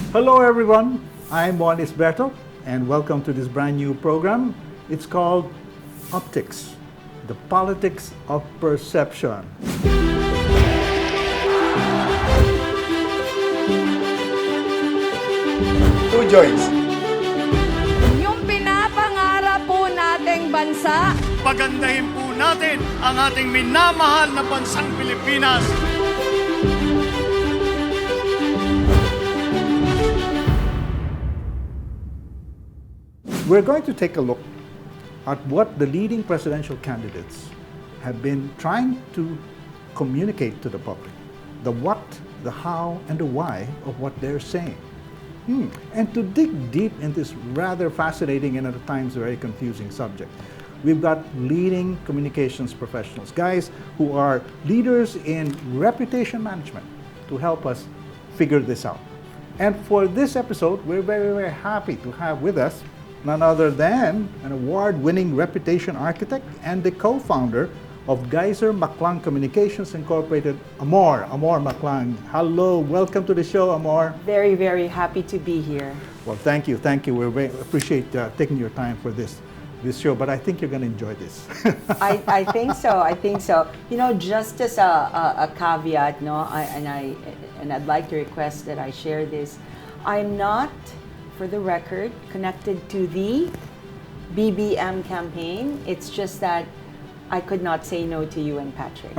Hello everyone, I'm Mon Isberto and welcome to this brand new program. It's called Optics, the Politics of Perception. Two joints. Yung pinapangarap po nating bansa. Pagandahin po natin ang ating minamahal na bansang Pilipinas. We're going to take a look at what the leading presidential candidates have been trying to communicate to the public. The what, the how, and the why of what they're saying. And to dig deep into this rather fascinating and at times very confusing subject, we've got leading communications professionals, guys who are leaders in reputation management to help us figure this out. And for this episode, we're very, very happy to have with us none other than an award-winning reputation architect and the co-founder of GeiserMaclang Communications Incorporated, Amor Maclang. Hello, welcome to the show, Amor. Very, very happy to be here. Well, thank you. We appreciate taking your time for this show, but I think you're going to enjoy this. I think so. You know, just as a caveat, no, I'd like to request that I share this. I'm not, for the record, connected to the BBM campaign. It's just that I could not say no to you and Patrick.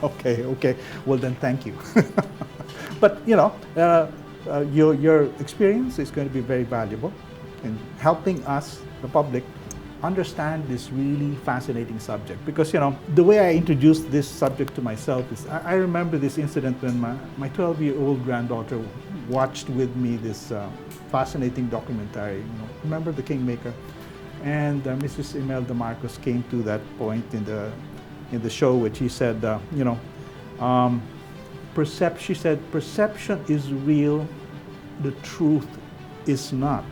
Okay. Well then, thank you. But you know, your experience is going to be very valuable in helping us, the public, understand this really fascinating subject. Because you know, the way I introduced this subject to myself is, I remember this incident when my 12-year-old granddaughter watched with me this fascinating documentary. You know, remember The Kingmaker? And Mrs. Imelda Marcos came to that point in the show, which she said, she said, perception is real, the truth is not.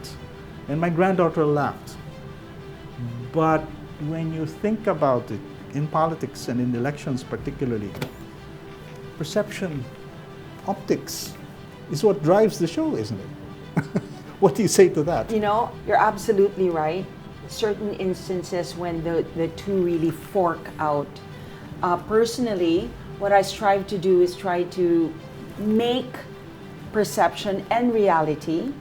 And my granddaughter laughed. But when you think about it, in politics and in elections particularly, perception, optics, is what drives the show, isn't it? What do you say to that? You know, you're absolutely right. Certain instances when the two really fork out. Personally, what I strive to do is try to make perception and reality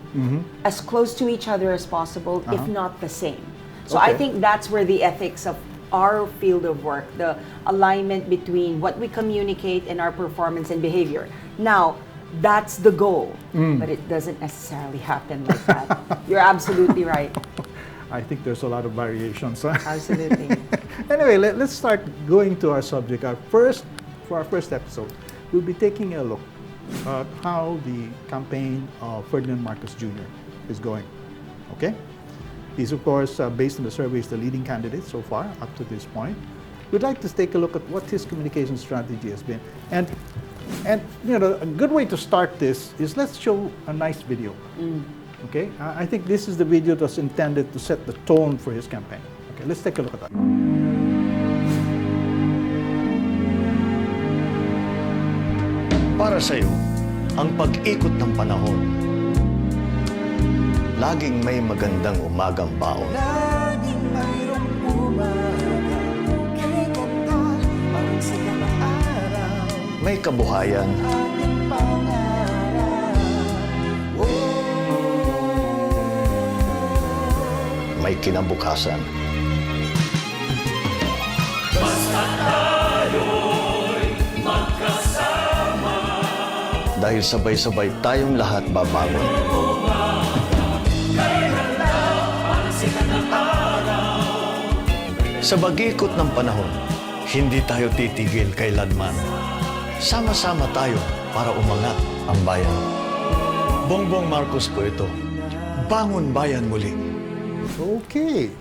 as close to each other as possible, if not the same. So I think that's where the ethics of our field of work, the alignment between what we communicate and our performance and behavior. Now, that's the goal, but it doesn't necessarily happen like that. You're absolutely right. I think there's a lot of variations. Absolutely. Anyway, let's start going to our subject. For our first episode, we'll be taking a look at how the campaign of Ferdinand Marcos Jr. is going. Okay? He's, of course, based on the surveys, the leading candidate so far, up to this point. We'd like to take a look at what his communication strategy has been. And you know, a good way to start this is let's show a nice video. Okay? I think this is the video that's intended to set the tone for his campaign. Okay, let's take a look at that. Para sa'yo, ang pag-ikot ng panahon, laging may magandang umagang baon. Laging mayroong umaga, kay ganda, parang sikat na araw. May kabuhayan, Ating pangarap, may kinabukasan. Dahil sabay-sabay tayong lahat babangon. Sa pag-ikot ng panahon, hindi tayo titigil kailanman. Sama-sama tayo para umangat ang bayan. Bongbong Marcos po ito. Bangon bayan muli. Okay.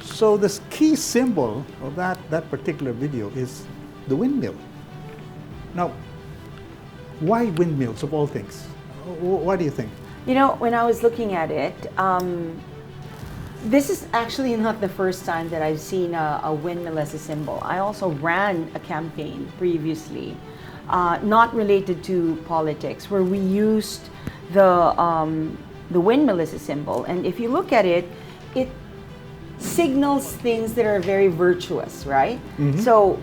So the key symbol of that particular video is the windmill. Now, why windmills of all things? What do you think? You know, when I was looking at it, this is actually not the first time that I've seen a windmill as a symbol. I also ran a campaign previously, not related to politics, where we used the windmill is a symbol, and if you look at it, it signals things that are very virtuous, right? So,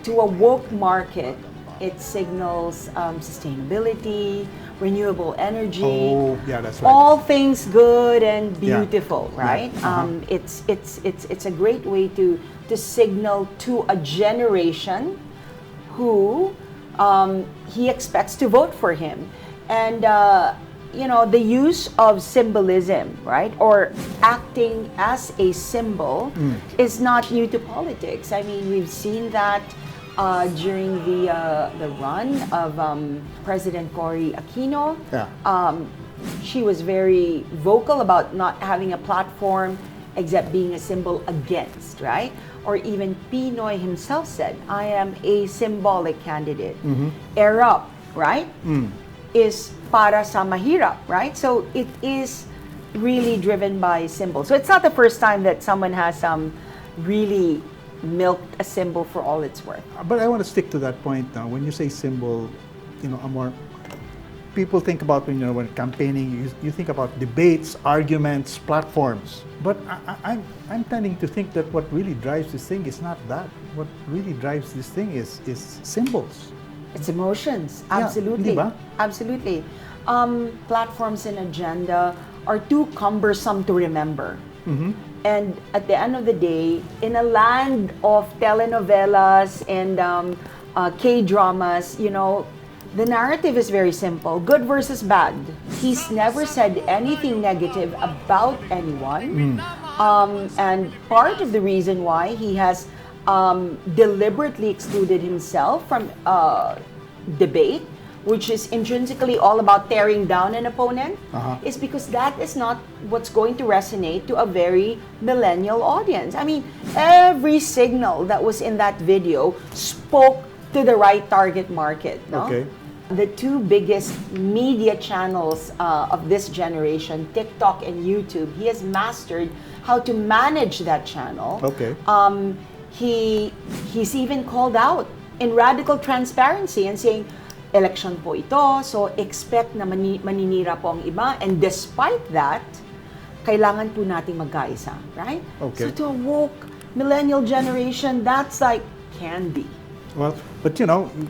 to a woke market, it signals sustainability, renewable energy. Oh, yeah, that's right. All things good and Yeah. beautiful, right? Uh-huh. It's a great way to signal to a generation who he expects to vote for him, and the use of symbolism, right, or acting as a symbol, is not new to politics. I mean, we've seen that during the run of President Cory Aquino. Yeah. She was very vocal about not having a platform except being a symbol against, right? Or even Pinoy himself said, I am a symbolic candidate. Erop, right? Is para sa mahirap, right? So it is really driven by symbols. So it's not the first time that someone has really milked a symbol for all it's worth. But I want to stick to that point now. When you say symbol, Amor, people think about when campaigning, you think about debates, arguments, platforms. But I'm tending to think that what really drives this thing is not that. What really drives this thing is symbols. It's emotions, Yeah, absolutely. di ba? Absolutely. Platforms and agenda are too cumbersome to remember. And at the end of the day, in a land of telenovelas and K-dramas, the narrative is very simple, good versus bad. He's never said anything negative about anyone. And part of the reason why he has deliberately excluded himself from debate, which is intrinsically all about tearing down an opponent, is because that is not what's going to resonate to a very millennial audience. I mean, every signal that was in that video spoke to the right target market. No? Okay. The two biggest media channels of this generation, TikTok and YouTube, he has mastered how to manage that channel. Okay. He's even called out in radical transparency and saying, election po ito, so expect na maninira po ang iba. And despite that, kailangan po nating magkaisa, right? Okay. So to a woke millennial generation, that's like candy. Well, but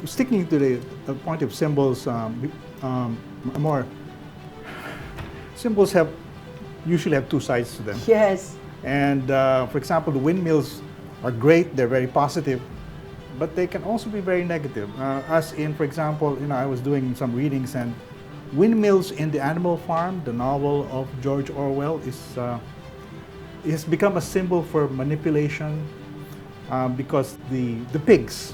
sticking to the point of symbols, Amor, symbols usually have two sides to them. Yes. And for example, the windmills are great; they're very positive, but they can also be very negative. As in, for example, I was doing some readings, and Windmills in the Animal Farm, the novel of George Orwell, has become a symbol for manipulation because the pigs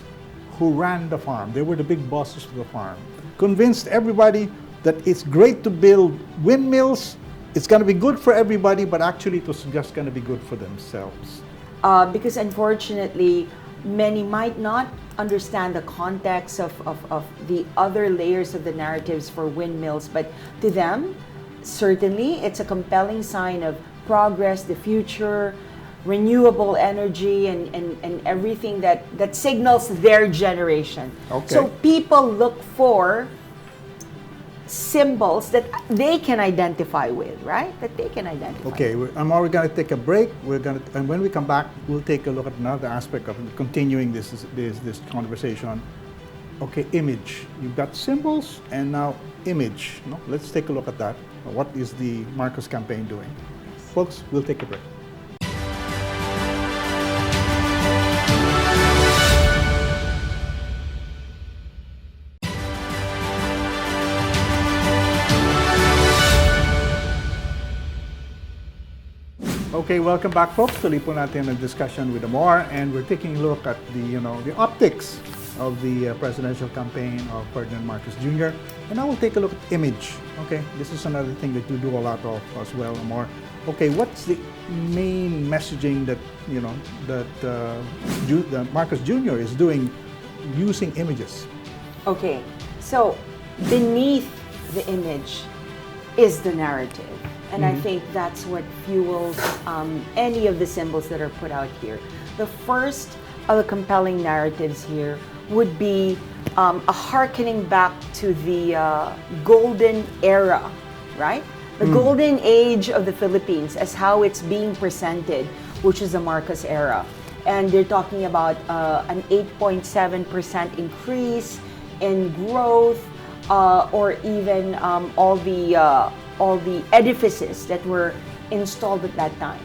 who ran the farm, they were the big bosses of the farm, convinced everybody that it's great to build windmills, it's going to be good for everybody, but actually it was just going to be good for themselves. Because unfortunately, many might not understand the context of the other layers of the narratives for windmills, but to them, certainly, it's a compelling sign of progress, the future, renewable energy, and everything that signals their generation. Okay. So people look for symbols that they can identify with, right? That they can identify. Okay, we're going to take a break. And when we come back, we'll take a look at another aspect of continuing this conversation. Okay, image. You've got symbols and now image. Let's take a look at that. What is the Marcos campaign doing? Folks, we'll take a break. Okay, welcome back, folks. Tuloy po natin ang discussion with Amor, and we're taking a look at the optics of the presidential campaign of Ferdinand Marcos Jr. And now we'll take a look at image. Okay, this is another thing that you do a lot of as well, Amor. Okay, what's the main messaging that Marcos Jr. is doing using images? Okay, so beneath the image is the narrative. And I think that's what fuels any of the symbols that are put out here. The first of the compelling narratives here would be a hearkening back to the golden era, right? The golden age of the Philippines as how it's being presented, which is the Marcos era. And they're talking about an 8.7% increase in growth, or even all the edifices that were installed at that time.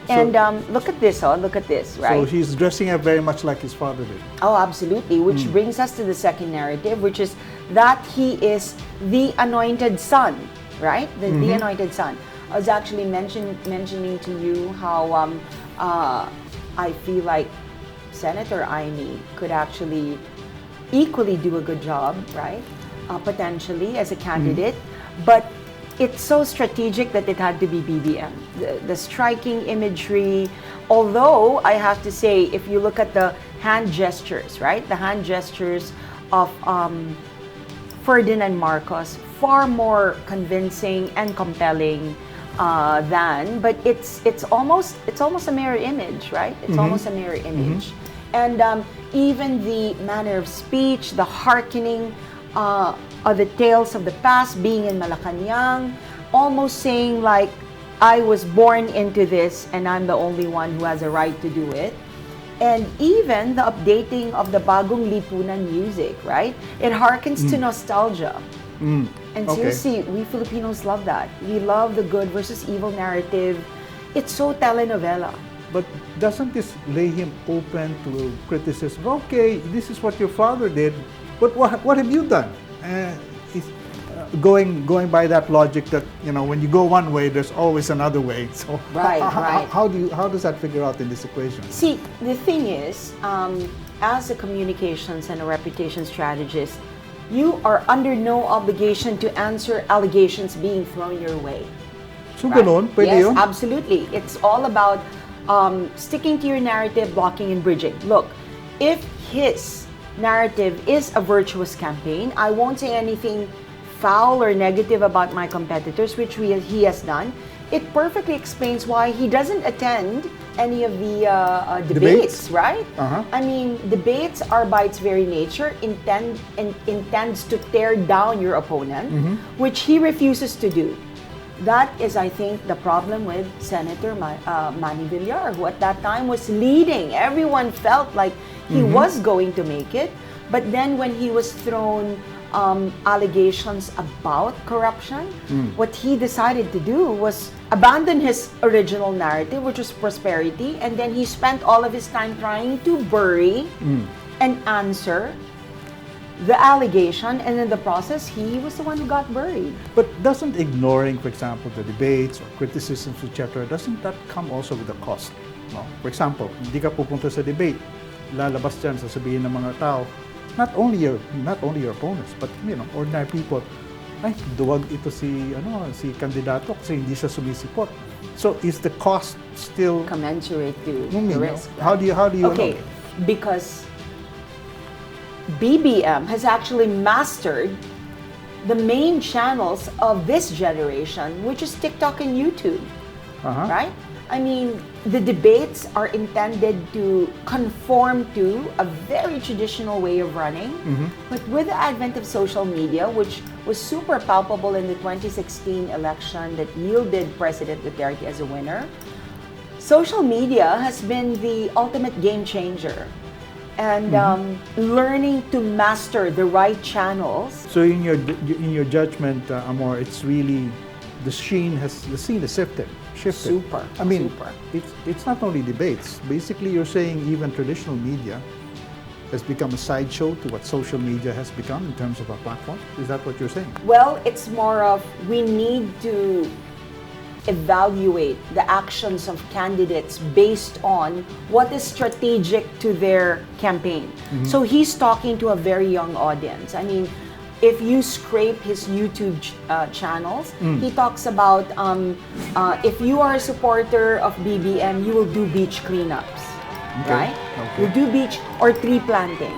And look at this, look at this, right? So he's dressing up very much like his father did. Oh, absolutely. Which brings us to the second narrative, which is that he is the anointed son, right? The anointed son. I was actually mentioning to you how I feel like Senator Aimee could actually equally do a good job, right? Potentially as a candidate, but it's so strategic that it had to be BBM. The striking imagery, although I have to say, if you look at the hand gestures, right? The hand gestures of Ferdinand Marcos, far more convincing and compelling but it's almost a mirror image, right? It's almost a mirror image. And even the manner of speech, the hearkening of the tales of the past, being in Malacanang, almost saying like, I was born into this and I'm the only one who has a right to do it. And even the updating of the Bagong Lipunan music, right? It harkens to nostalgia. And seriously, we Filipinos love that. We love the good versus evil narrative. It's so telenovela. But doesn't this lay him open to criticism? Okay, this is what your father did, but what have you done? He's going by that logic that, you know, when you go one way, there's always another way. So right. How does that figure out in this equation? See, the thing is, as a communications and a reputation strategist, you are under no obligation to answer allegations being thrown your way. So ganon, pwede Yes, yun? absolutely. It's all about sticking to your narrative, blocking and bridging. Look, if his narrative is a virtuous campaign, I won't say anything foul or negative about my competitors, which he has done. It perfectly explains why he doesn't attend any of the debates, right? I mean, debates are by its very nature intends to tear down your opponent, which he refuses to do. That is, I think, the problem with Senator Manny Villar, who at that time was leading. Everyone felt like he was going to make it, but then when he was thrown allegations about corruption, what he decided to do was abandon his original narrative, which was prosperity, and then he spent all of his time trying to bury and answer the allegation, and in the process, he was the one who got buried. But doesn't ignoring, for example, the debates or criticisms, etc., doesn't that come also with a cost? No? For example, hindi ka pupunta sa debate, lalabas dyan, sasabihin ng mga tao, not only your opponents, but you know, ordinary people, ay, duwag ito si kandidato kasi hindi siya sumisipot. So is the cost still Commensurate to the risk. How do you Okay, because BBM has actually mastered the main channels of this generation, which is TikTok and YouTube, right? I mean, the debates are intended to conform to a very traditional way of running, but with the advent of social media, which was super palpable in the 2016 election that yielded President Duterte as a winner, social media has been the ultimate game changer. And learning to master the right channels. So in your judgment, Amor, it's really the scene has shifted. Super. I mean, super. it's not only debates. Basically, you're saying even traditional media has become a sideshow to what social media has become in terms of a platform. Is that what you're saying? Well, it's more of we need to evaluate the actions of candidates based on what is strategic to their campaign. So he's talking to a very young audience. I mean, if you scrape his YouTube channels, he talks about if you are a supporter of BBM, you will do beach cleanups, right? Okay. You do beach or tree planting.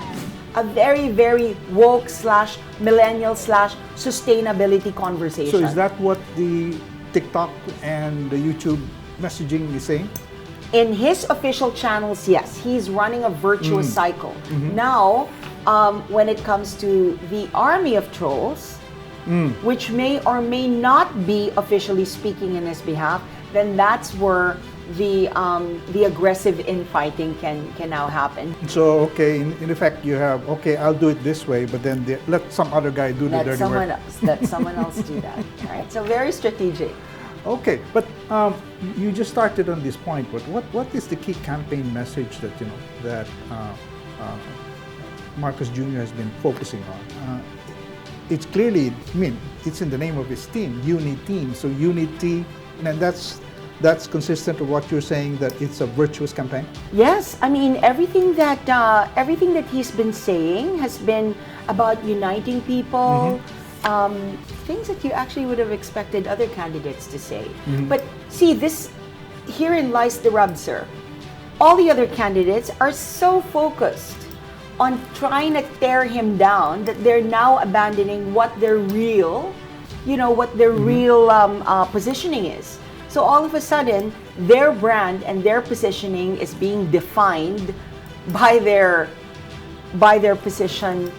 A very, very woke / millennial / sustainability conversation. So is that what the TikTok and the YouTube messaging is saying? in his official channels, yes, he's running a virtuous cycle. Now, when it comes to the army of trolls, which may or may not be officially speaking in his behalf, then that's where the aggressive infighting can now happen. So, okay, in effect, you have, okay, I'll do it this way, but then let some other guy do the dirty work. Let someone else do that. Right? So very strategic. Okay, but you just started on this point. But what is the key campaign message that Marcos Jr. has been focusing on? It's clearly, I mean, it's in the name of his team, Unity. So unity, and that's consistent with what you're saying, that it's a virtuous campaign. Yes, I mean everything that he's been saying has been about uniting people. Things that you actually would have expected other candidates to say. But see, herein lies the rub, sir. All the other candidates are so focused on trying to tear him down that they're now abandoning what their real, positioning is. So all of a sudden, their brand and their positioning is being defined by their position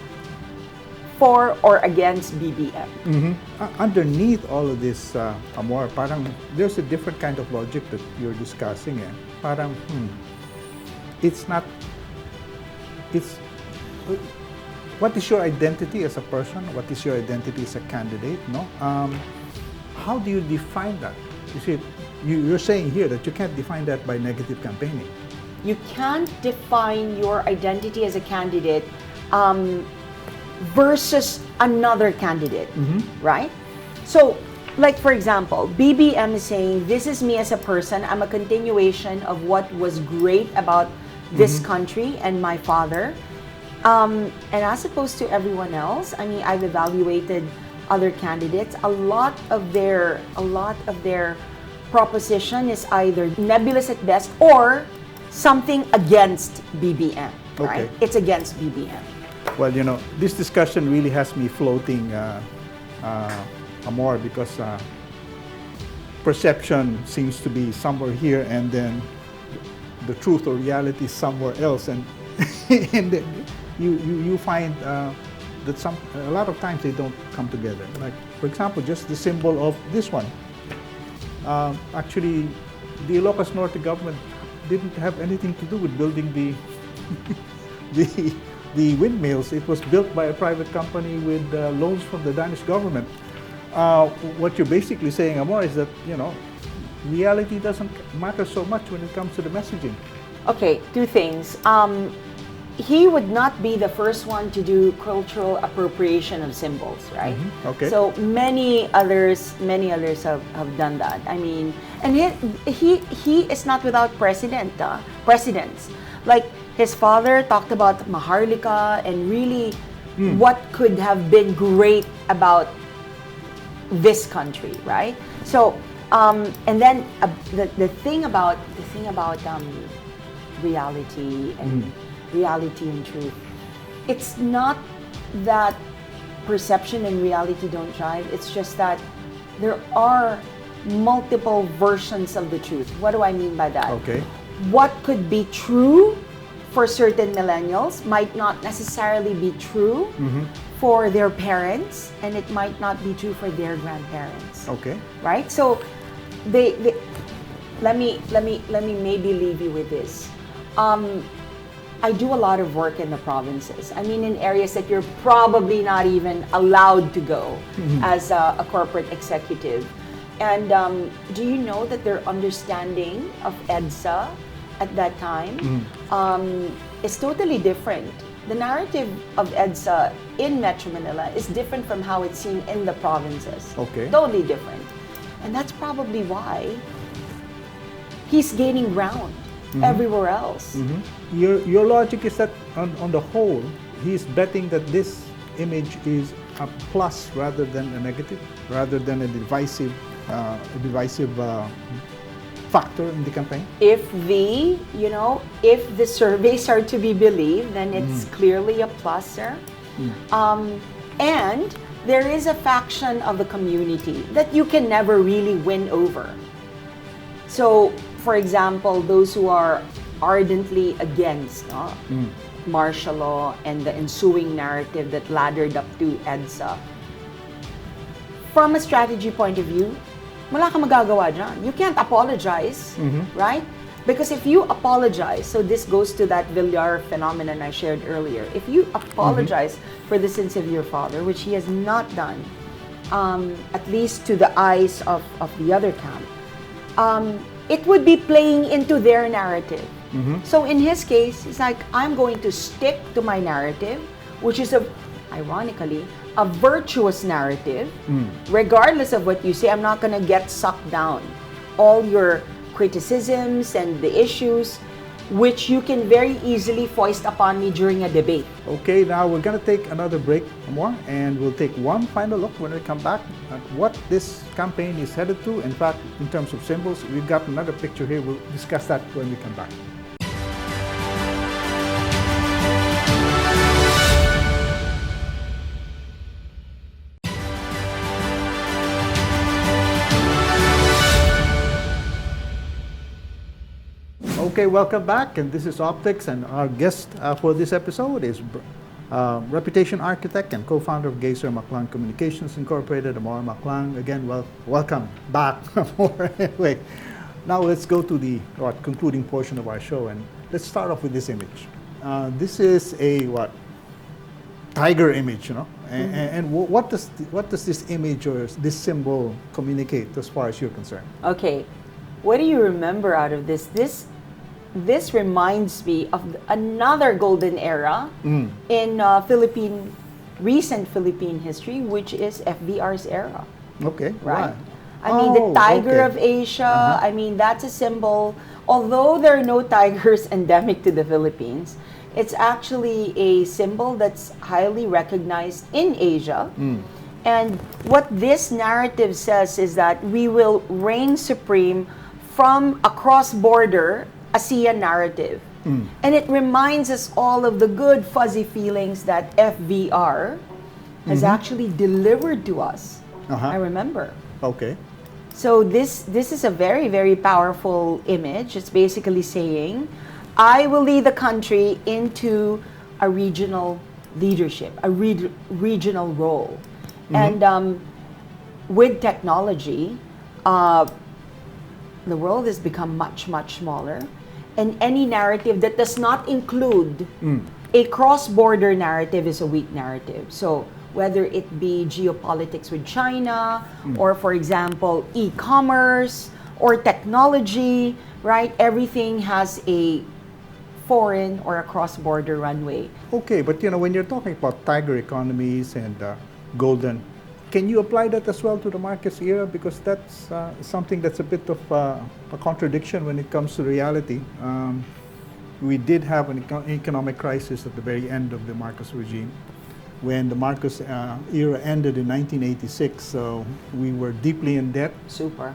for or against BBM. Underneath all of this, Amor, parang there's a different kind of logic that you're discussing. Parang, what is your identity as a person? What is your identity as a candidate? No, how do you define that? You see, you're saying here that you can't define that by negative campaigning. You can't define your identity as a candidate versus another candidate, right? So, like for example, BBM is saying, this is me as a person. I'm a continuation of what was great about this country and my father. And as opposed to everyone else, I mean, I've evaluated other candidates. A lot of their proposition is either nebulous at best or something against BBM, right? Okay. It's against BBM. Well, this discussion really has me floating, Amor, because perception seems to be somewhere here, and then the truth or reality is somewhere else, and and you find that a lot of times they don't come together. Like, for example, just the symbol of this one. Actually, the Ilocos Norte government didn't have anything to do with building the windmills. It was built by a private company with loans from the Danish government. What you're basically saying, Amor, is that reality doesn't matter so much when it comes to the messaging. Okay, two things. He would not be the first one to do cultural appropriation of symbols, right? Okay. So many others have done that. I mean, and he is not without precedents. Like his father talked about Maharlika and really what could have been great about this country, right? So and then the thing about reality and reality and truth. It's not that perception and reality don't jive. It's just that there are multiple versions of the truth. What do I mean by that? Okay. What could be true for certain millennials might not necessarily be true for their parents, and it might not be true for their grandparents. Okay. Right? So let me maybe leave you with this. I do a lot of work in the provinces. I mean, in areas that you're probably not even allowed to go as a corporate executive. And do you know that their understanding of EDSA at that time is totally different? The narrative of EDSA in Metro Manila is different from how it's seen in the provinces. Okay. Totally different. And that's probably why he's gaining ground everywhere else. Your logic is that on the whole, he's betting that this image is a plus rather than a negative, rather than a divisive factor in the campaign. If the surveys are to be believed, then it's clearly a plus, sir. And there is a faction of the community that you can never really win over. So, for example, those who are ardently against martial law and the ensuing narrative that laddered up to EDSA, from a strategy point of view, wala kang magagawa dyan. You can't apologize, right? Because if you apologize, so this goes to that Villar phenomenon I shared earlier. If you apologize for the sins of your father, which he has not done, at least to the eyes of the other camp, it would be playing into their narrative. So in his case, it's like, I'm going to stick to my narrative, which is, ironically, a virtuous narrative. Regardless of what you say, I'm not going to get sucked down. All your criticisms and the issues, which you can very easily foist upon me during a debate. Okay, now we're going to take another break more, and we'll take one final look when we come back at what this campaign is headed to. In fact, in terms of symbols, we've got another picture here. We'll discuss that when we come back. Okay, welcome back, and this is Optics, and our guest for this episode is reputation architect and co-founder of GeiserMaclang Communications Incorporated, Amor Maclang. Again, welcome back. Anyway, now let's go to the concluding portion of our show, and let's start off with this image. This is a tiger image, you know, and what does this image or this symbol communicate as far as you're concerned? Okay, what do you remember out of this? This reminds me of another golden era in recent Philippine history, which is FVR's era. Okay, right. I mean, the tiger of Asia. I mean, that's a symbol. Although there are no tigers endemic to the Philippines, it's actually a symbol that's highly recognized in Asia. And what this narrative says is that we will reign supreme from a cross-border ASEAN narrative. And it reminds us all of the good fuzzy feelings that FVR has actually delivered to us. I remember. Okay. So this is a very, very powerful image. It's basically saying, I will lead the country into a regional leadership, a regional role. And with technology, the world has become much, much smaller. And any narrative that does not include a cross-border narrative is a weak narrative. So whether it be geopolitics with China, or for example, e-commerce or technology, right? Everything has a foreign or a cross-border runway. Okay, but you know, when you're talking about tiger economies and golden, can you apply that as well to the Marcos era? Because that's something that's a bit of a contradiction when it comes to reality. We did have an economic crisis at the very end of the Marcos regime. When the Marcos era ended in 1986, so we were deeply in debt. Super.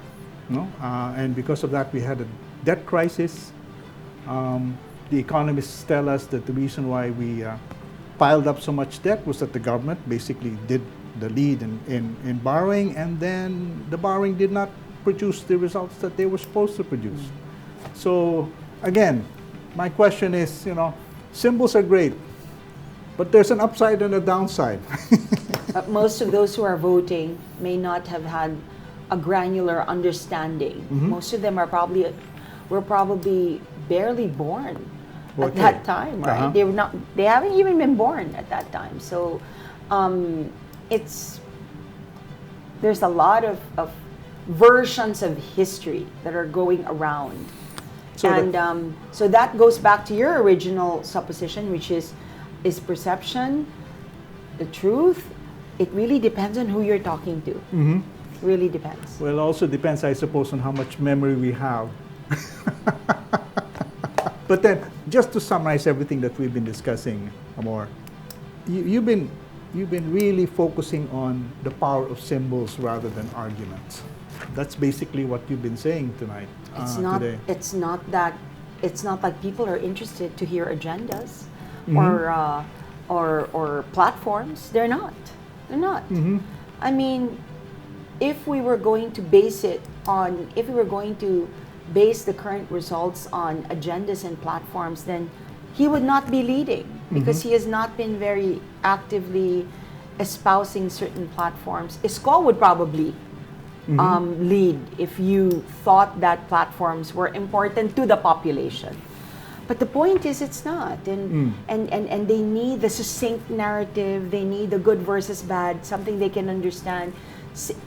No? And because of that, we had a debt crisis. The economists tell us that the reason why we piled up so much debt was that the government basically did the lead in borrowing, and then the borrowing did not produce the results that they were supposed to produce. So again, my question is, you know, symbols are great, but there's an upside and a downside. But most of those who are voting may not have had a granular understanding. Most of them were probably barely born at that time, right? They haven't even been born at that time. So there's a lot of versions of history that are going around. So so that goes back to your original supposition, which is perception the truth? It really depends on who you're talking to. Really depends. Well, it also depends, I suppose, on how much memory we have. But then, just to summarize everything that we've been discussing, Amor, you've been really focusing on the power of symbols rather than arguments. That's basically what you've been saying tonight. Today. It's not like people are interested to hear agendas or platforms. They're not. I mean, if we were going to base it on, if we were going to base the current results on agendas and platforms, then he would not be leading, because he has not been very actively espousing certain platforms. Isko would probably lead if you thought that platforms were important to the population. But the point is, it's not. And they need the succinct narrative. They need the good versus bad, something they can understand.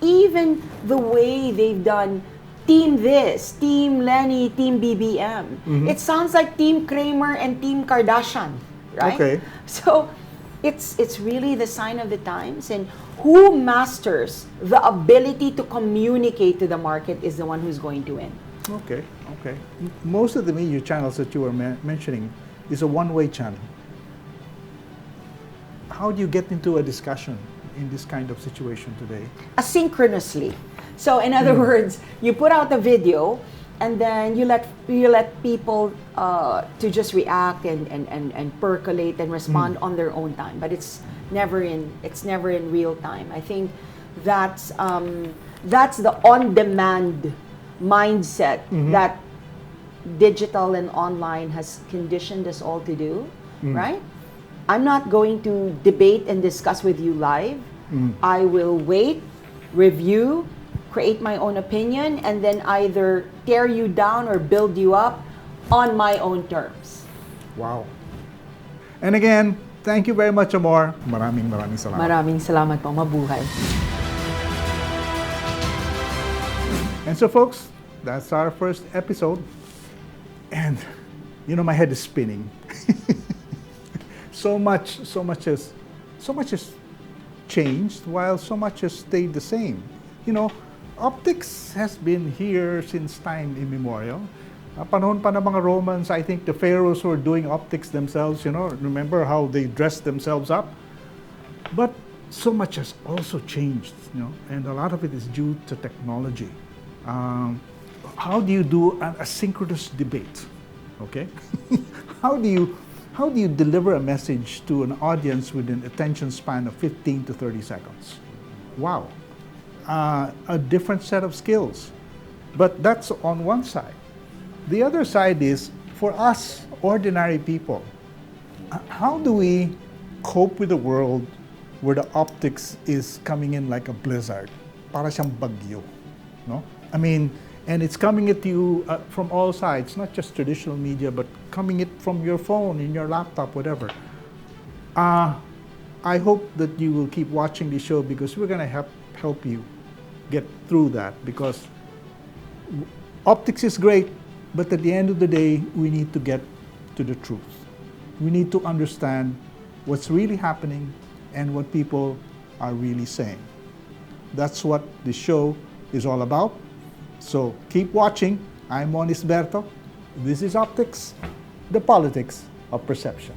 Even the way they've done Team this, Team Lenny, Team BBM. It sounds like Team Kramer and Team Kardashian, right? Okay. So it's really the sign of the times. And who masters the ability to communicate to the market is the one who's going to win. Okay, okay. Most of the media channels that you were mentioning is a one-way channel. How do you get into a discussion in this kind of situation today? Asynchronously. So in other words, you put out the video and then you let people to just react and percolate and respond on their own time. But it's never in real time. I think that's the on-demand mindset that digital and online has conditioned us all to do, right? I'm not going to debate and discuss with you live. I will wait, review, create my own opinion, and then either tear you down or build you up on my own terms. Wow. And again, thank you very much, Amor. Maraming salamat. Maraming salamat po. Mabuhay. And so, folks, that's our first episode. And, you know, my head is spinning. so much has changed, while so much has stayed the same. You know, optics has been here since time immemorial. Panahon pa ng mga Romans, I think the pharaohs were doing optics themselves, you know. Remember how they dressed themselves up? But so much has also changed, you know, and a lot of it is due to technology. How do you do an asynchronous debate? Okay? How do you deliver a message to an audience with an attention span of 15 to 30 seconds? Wow. A different set of skills. But that's on one side. The other side is, for us, ordinary people, how do we cope with a world where the optics is coming in like a blizzard? Para siyang bagyo, no? I mean, and it's coming at you from all sides, not just traditional media, but coming it from your phone, in your laptop, whatever. I hope that you will keep watching the show, because we're going to help you get through that, because optics is great, but at the end of the day, we need to get to the truth. We need to understand what's really happening and what people are really saying. That's what the show is all about. So keep watching. I'm Mon Isberto. This is Optics, the politics of perception.